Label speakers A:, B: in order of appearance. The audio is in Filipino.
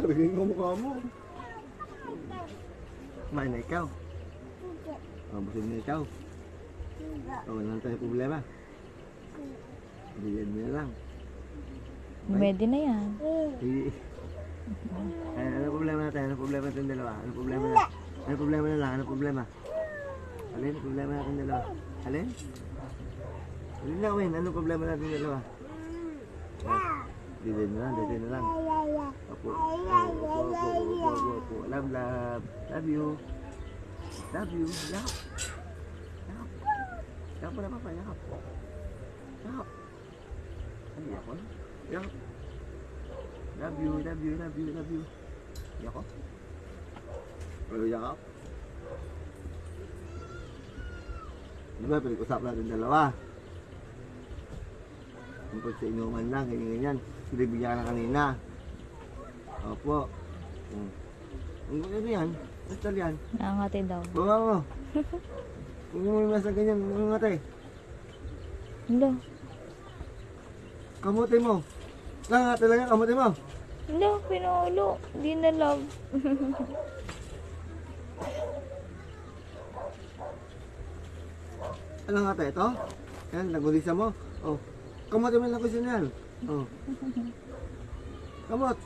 A: Tingin ko mukha mo. Kumain na ikaw. Busog na ikaw. Wala tayong problema. Bigyan mo na lang.
B: Pwede na yan.
A: Sige. Ano problema natin? Ano problema natin dalawa? Ano problema na? Ano problema na lang? Ano problema? Alin? Problema natin dalawa? Alin? Alin na, Win? Ano problema natin dalawa? Bigyan mo na lang. Bigyan na lang. Opo. Opo. Love, love. Love you. Love you. Yakap. Yakap. Yakap mo na, Papa. Yakap. Yakap. Ano yakap? Yakap. Love you, love you, love you, love you. Yakap. Pero yakap. Di ba, pinag-usap natin dalawa. Tungkol sa inuman lang, ganyan-ganyan. Hindi bigyan ka na kanina. Opo. Ano yan? Basta yan.
B: Nakangati daw.
A: Bawa mo. Kung mo yung nasa ganyan, nangangatay.
B: Hindi.
A: Kamote mo. Nangangatay lang yan, kamote mo.
B: Hindi, pinulo. Hindi na love.
A: Ano nga tayo ito? Yan, nagulisa mo. Oh. Kamote mo yung nagulisa niyan. Oh. Kamot.